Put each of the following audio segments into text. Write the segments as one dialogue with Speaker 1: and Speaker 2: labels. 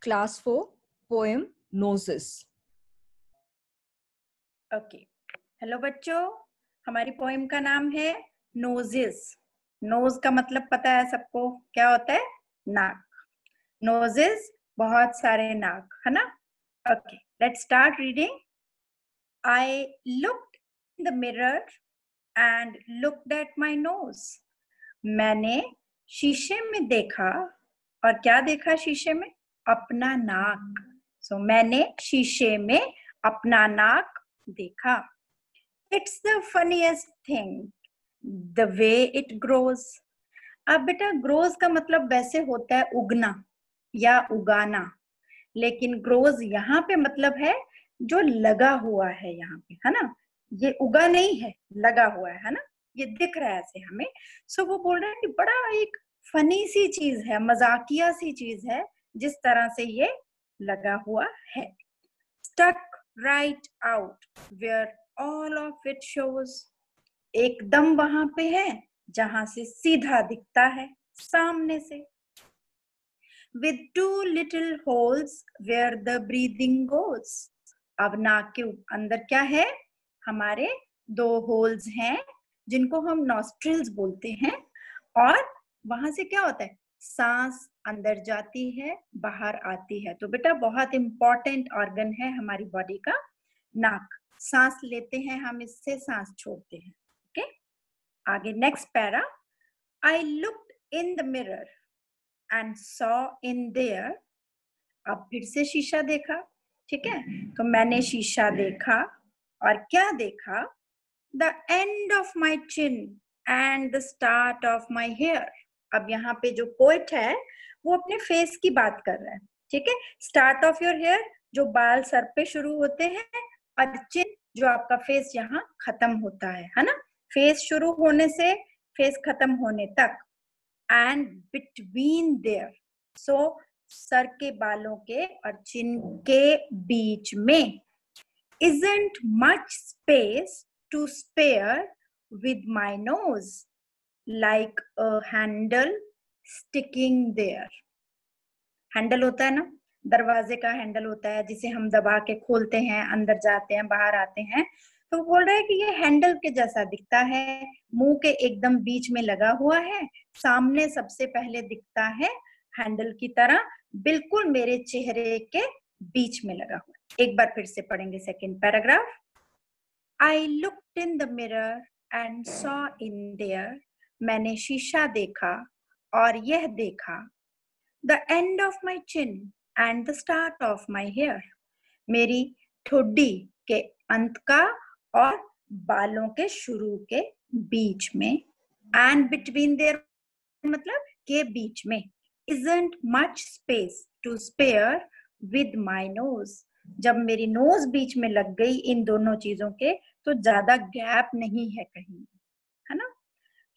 Speaker 1: Class 4 poem Noses.
Speaker 2: Okay, hello बच्चों, हमारी poem का नाम है नोजेस। नोज का मतलब पता है सबको, क्या होता है? नाक। नोजेस, बहुत सारे नाक, है ना? Okay, let's start reading. I looked in the mirror and looked at my knows. मैंने शीशे में देखा, और क्या देखा शीशे में? अपना नाक। सो मैंने शीशे में अपना नाक देखा। It's the funniest thing the way it grows. अब बेटा, ग्रोज का मतलब वैसे होता है उगना या उगाना, लेकिन ग्रोज यहाँ पे मतलब है जो लगा हुआ है यहाँ पे, है ना? ये उगा नहीं है, लगा हुआ है ना? ये दिख रहा है ऐसे हमें। सो वो बोल रहे हैं कि बड़ा एक फनी सी चीज है, मजाकिया सी चीज है, जिस तरह से ये लगा हुआ है। Stuck right out where all of it shows. एकदम वहां पे है जहां से सीधा दिखता है, सामने से। with two little holes where the breathing goes। अब नाक के अंदर क्या है? हमारे दो होल्स हैं जिनको हम नॉस्ट्रिल्स बोलते हैं, और वहां से क्या होता है? सांस अंदर जाती है, बाहर आती है। तो बेटा, बहुत इंपॉर्टेंट ऑर्गन है हमारी बॉडी का नाक। सांस लेते हैं हम, इससे सांस छोड़ते हैं। ओके, आगे next para. I looked in the mirror and saw in there। अब फिर से शीशा देखा, ठीक है? तो मैंने शीशा देखा, और क्या देखा? The end of my chin and the start of my hair। अब यहाँ पे जो पोएट है वो अपने फेस की बात कर रहा है, ठीक है? स्टार्ट ऑफ योर हेयर, जो बाल सर पे शुरू होते हैं, और चिन, जो आपका फेस यहाँ खत्म होता है ना? फेस शुरू होने से फेस खत्म होने तक। And between their, so sir के बालों के और चिन के बीच में। isn't much space to spare with my nose like a handle sticking there। Handle होता है ना, दरवाजे का हैंडल होता है जिसे हम दबा के खोलते हैं, अंदर जाते हैं, बाहर आते हैं। तो बोल रहा है कि ये हैंडल के जैसा दिखता है, मुंह के एकदम बीच में लगा हुआ है, सामने सबसे पहले दिखता है हैंडल की तरह, बिल्कुल मेरे चेहरे के बीच में लगा हुआ। एक बार फिर से पढ़ेंगे second paragraph. I looked in the mirror and saw in there. मैंने शीशा देखा और यह देखा। The end of my chin and the start of my hair. मेरी ठुड्डी के अंत का और बालों के शुरू के बीच में। एंड बिटवीन देयर मतलब के बीच में। isn't much space to spare with my nose। जब मेरी नोज बीच में लग गई इन दोनों चीजों के, तो ज्यादा गैप नहीं है कहीं, है ना?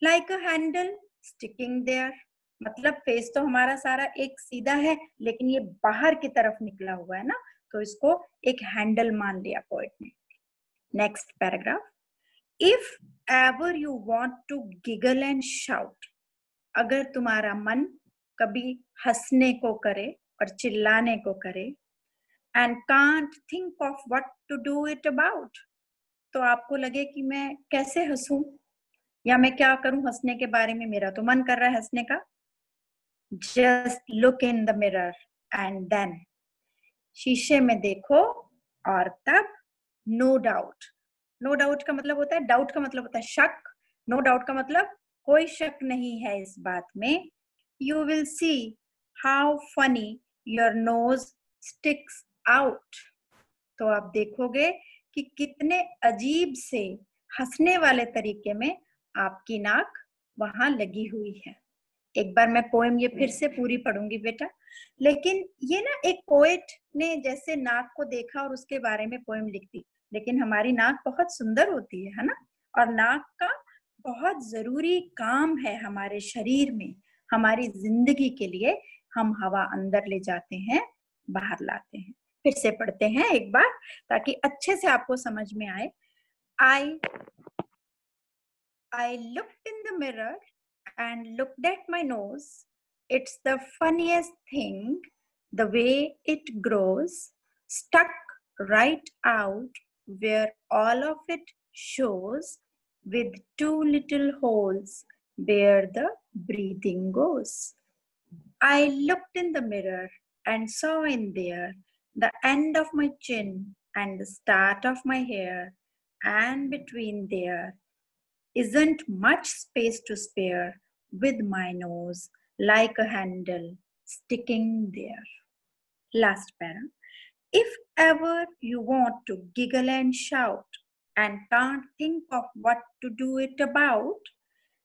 Speaker 2: like a handle sticking there, मतलब फेस तो हमारा सारा एक सीधा है, लेकिन ये बाहर की तरफ निकला हुआ है ना, तो इसको एक हैंडल मान लिया पोएट ने। Next paragraph. If ever you want to giggle and shout. अगर तुम्हारा मन कभी हंसने को करे और चिल्लाने को करे, and can't think of what to do it about, तो आपको लगे कि मैं कैसे हंसूं या मैं क्या करूं हंसने के बारे में, मेरा तो मन कर रहा है हंसने का। Just look in the mirror and then, शीशे में देखो और तब। नो डाउट, नो डाउट का मतलब होता है, डाउट का मतलब होता है शक, नो डाउट का मतलब कोई शक नहीं है इस बात में। You will see how funny your nose sticks out. तो आप देखोगे कि कितने अजीब से हंसने वाले तरीके में आपकी नाक वहां लगी हुई है। एक बार मैं पोएम ये फिर से पूरी पढ़ूंगी बेटा, लेकिन ये ना एक पोएट ने जैसे नाक को देखा और उसके बारे में पोएम लिख दी, लेकिन हमारी नाक बहुत सुंदर होती है ना? और नाक का बहुत जरूरी काम है हमारे शरीर में, हमारी जिंदगी के लिए। हम हवा अंदर ले जाते हैं, बाहर लाते हैं। फिर से पढ़ते हैं एक बार ताकि अच्छे से आपको समझ में आए। I looked in the mirror and looked at my nose. It's the funniest thing the way it grows, stuck right out where all of it shows, with two little holes where the breathing goes. I looked in the mirror and saw in there the end of my chin and the start of my hair, and between there isn't much space to spare, with my nose like a handle sticking there. Last para. If ever you want to giggle and shout and can't think of what to do it about,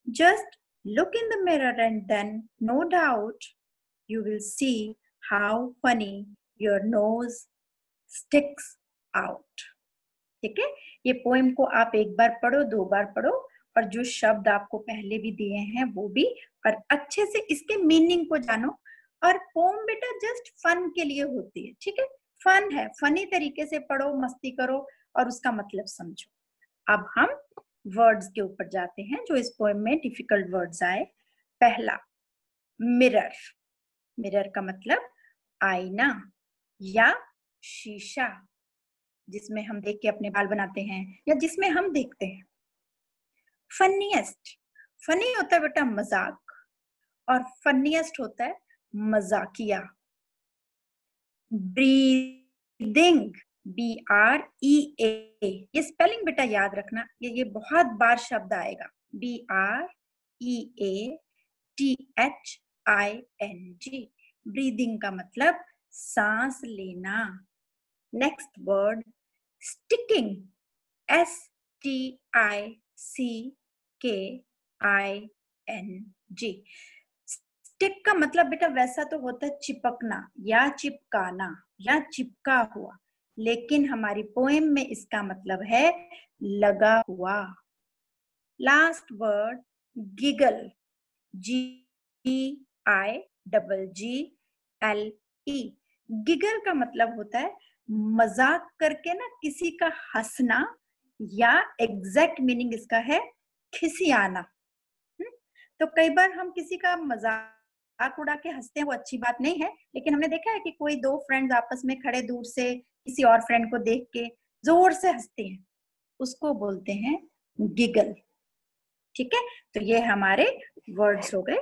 Speaker 2: just look in the mirror and then, no doubt, you will see how funny your nose sticks out. ठीक है, ये poem को आप एक बार पढ़ो, 2 बार पढ़ो, और जो शब्द आपको पहले भी दिए हैं वो भी, और अच्छे से इसके मीनिंग को जानो। और पोएम बेटा जस्ट फन के लिए होती है, ठीक है, फन है, फनी तरीके से पढ़ो, मस्ती करो और उसका मतलब समझो। अब हम वर्ड्स के ऊपर जाते हैं जो इस पोएम में डिफिकल्ट वर्ड्स आए। पहला, मिरर। मिरर का मतलब आईना या शीशा, जिसमें हम देख के अपने बाल बनाते हैं या जिसमें हम देखते हैं। फनीएस्ट, फनी होता है बेटा मजाक, और फनीएस्ट होता है मजाकिया। ब्रीदिंग, BREA, ये स्पेलिंग बेटा याद रखना, ये बहुत बार शब्द आएगा, BREATHING। ब्रीदिंग का मतलब सांस लेना। Next word, sticking, STICKING। Stick का मतलब बेटा वैसा तो होता है चिपकना या चिपकाना या चिपका हुआ, लेकिन हमारी पोएम में इसका मतलब है लगा हुआ। Last word, giggle, GIGGLE। Giggle का मतलब होता है मजाक करके ना किसी का हंसना, या एग्जैक्ट मीनिंग इसका है खिसियाना। तो कई बार हम किसी का मजाक उड़ा के हंसते हैं, वो अच्छी बात नहीं है, लेकिन हमने देखा है कि कोई 2 फ्रेंड्स आपस में खड़े दूर से किसी और फ्रेंड को देख के जोर से हंसते हैं, उसको बोलते हैं गिगल। ठीक है, तो ये हमारे वर्ड्स हो गए।